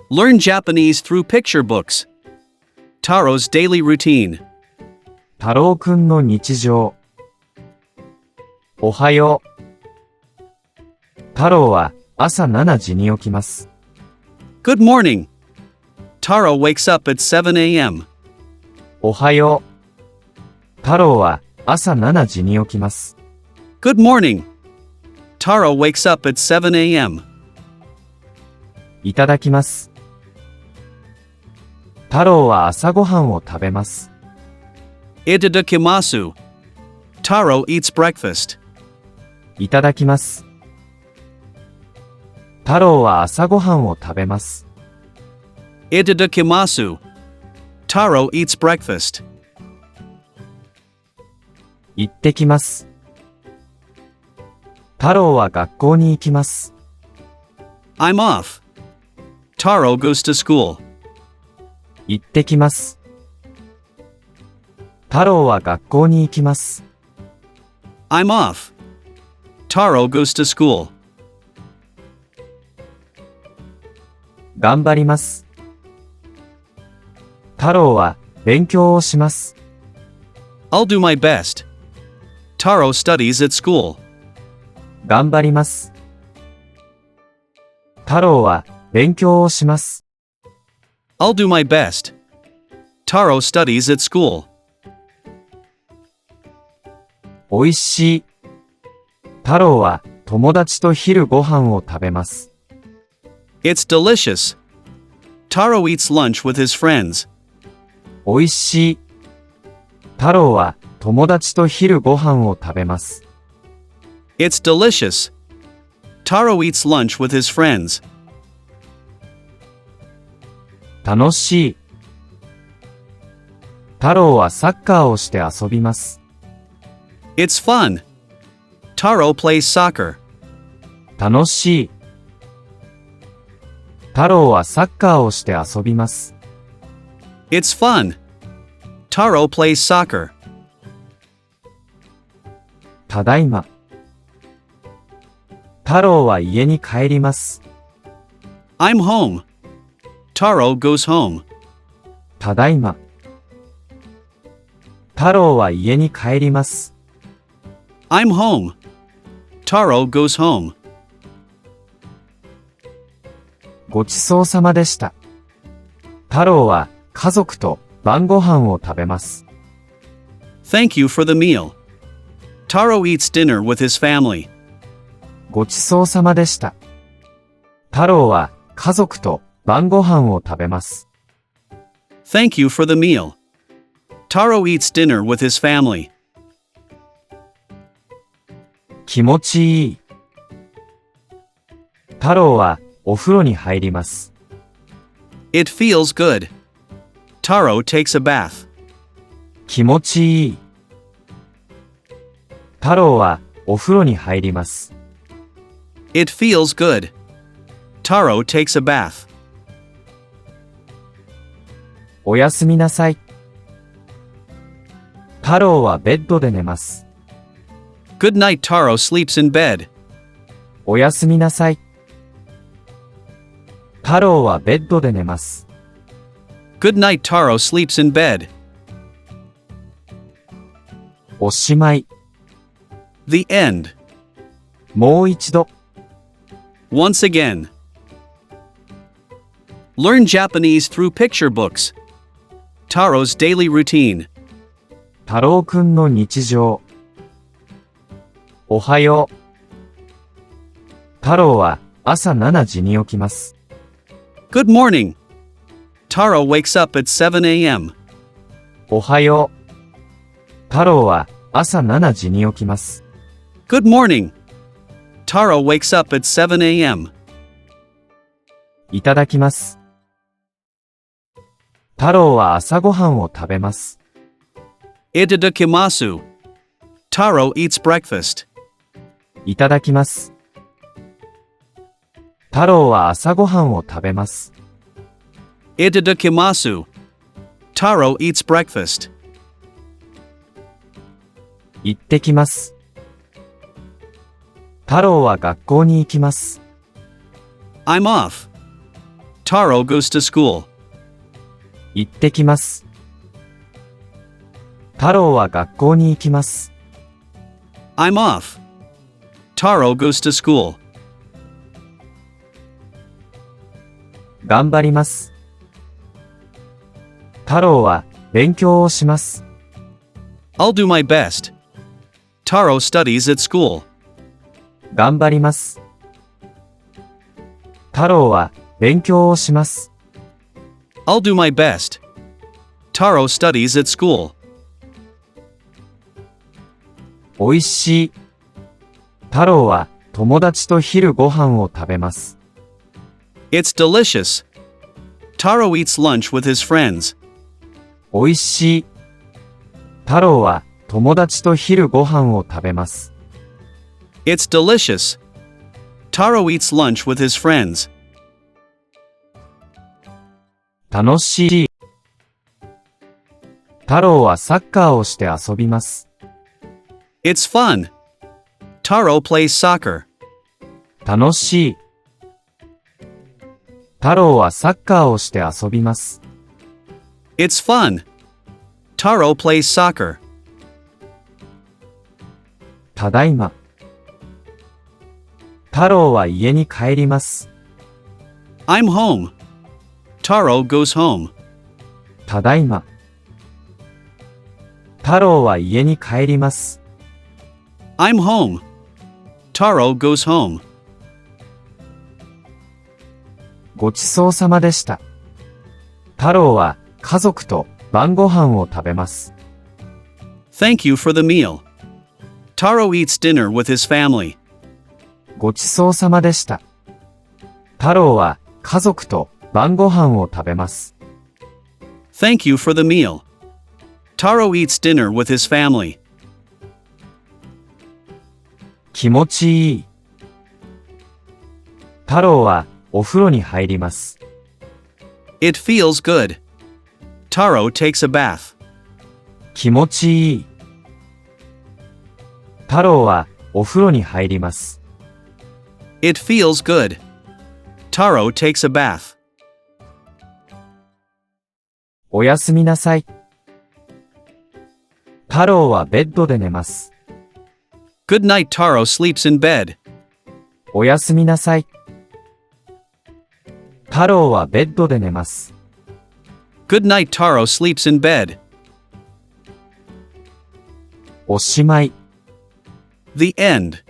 Learn Japanese through picture books. Taro's daily routine. 太郎くんの日常。おはよう。太郎は朝7時に起きます。Good morning. Taro wakes up at 7 a.m. おはよう。太郎は朝7時に起きます。Good morning. Taro wakes up at 7 a.m. いただきます。太郎は朝ごはんを食べます。Itadakimasu. Taro eats breakfast. いただきます。太郎は朝ごはんを食べます。Itadakimasu. Taro eats breakfast. 行ってきます。太郎は学校に行きます。I'm off. Taro goes to school. 行ってきます。太郎は学校に行きます。I'm off. Taro goes to school. 頑張ります。太郎は勉強をします。I'll do my best. Taro studies at school. 頑張ります。太郎は勉強をします。I'll do my best. Taro studies at school. おいしい。太郎は友達と昼ご飯を食べます。It's delicious. Taro eats lunch with his friends. おいしい。太郎は友達と昼ご飯を食べます。It's delicious. Taro eats lunch with his friends. 楽しい。太郎はサッカーをして遊びます。It's fun. Taro plays soccer. 楽しい。太郎はサッカーをして遊びます。It's fun. Taro plays soccer. ただいま。太郎は家に帰ります。I'm home. Taro goes home. ただいま。太郎は家に帰ります。I'm home. Taro goes home. ごちそうさまでした。太郎は家族と晩ご飯を食べます。Thank you for the meal. Taro eats dinner with his family. ごちそうさまでした。太郎は家族と晩ご飯を食べます。Thank you for the meal. Taro eats dinner with his family. 気持ちいい。太郎はお風呂に入ります。It feels good. Taro takes a bath. 気持ちいい。太郎はお風呂に入ります。It feels good. Taro takes a bath. おやすみなさい。太郎はベッドで寝ます。Good night. Taro sleeps in bed. おやすみなさい。太郎はベッドで寝ます。Good night. Taro sleeps in bed. おしまい。The end. もう一度。Once again. Learn Japanese through picture books. Taro's daily routine. 太郎くんの日常。おはよう。太郎は朝7時に起きます。Good morning. Taro wakes up at 7 a.m. おはよう。太郎は朝7時に起きます。Good morning. Taro wakes up at 7 a.m. いただきます。太郎は朝ごはんを食べます。Itadakimasu. Taro eats breakfast. いただきます。太郎は朝ごはんを食べます。Itadakimasu. Taro eats breakfast. 行ってきます。太郎は学校に行きます。I'm off. Taro goes to school. 行ってきます。太郎は学校に行きます。I'm off. Taro goes to school. 頑張ります。太郎は勉強をします。I'll do my best. Taro studies at school. 頑張ります。太郎は勉強をします。I'll do my best. Taro studies at school. おいしい。太郎は友達と昼ご飯を食べます。It's delicious. Taro eats lunch with his friends. おいしい。太郎は友達と昼ご飯を食べます。It's delicious. Taro eats lunch with his friends. 楽しい。太郎はサッカーをして遊びます。It's fun. Taro plays soccer. 楽しい。太郎はサッカーをして遊びます。It's fun. Taro plays soccer. ただいま。太郎は家に帰ります。I'm home. Taro goes home. ただいま。太郎は家に帰ります。I'm home. Taro goes home. ごちそうさまでした。太郎は家族と晩ご飯を食べます。Thank you for the meal. Taro eats dinner with his family. ごちそうさまでした。太郎は家族と晩ご飯を食べます。Thank you for the meal. Taro eats dinner with his family. 気持ちいい。太郎はお風呂に入ります。It feels good. Taro takes a bath. 気持ちいい。太郎はお風呂に入ります。It feels good. Taro takes a bath. おやすみなさい。太郎はベッドで寝ます。Good night. Taro sleeps in bed. おやすみなさい。太郎はベッドで寝ます。Good night. Taro sleeps in bed. おしまい。The end.